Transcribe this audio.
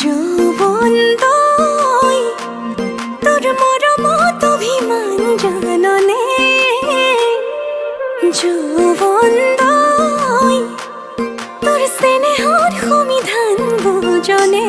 যৌবন তই তোর মরমত অভিমান জাননে, যৌবন তই তোর স্নেহর সমিধান বুজনে।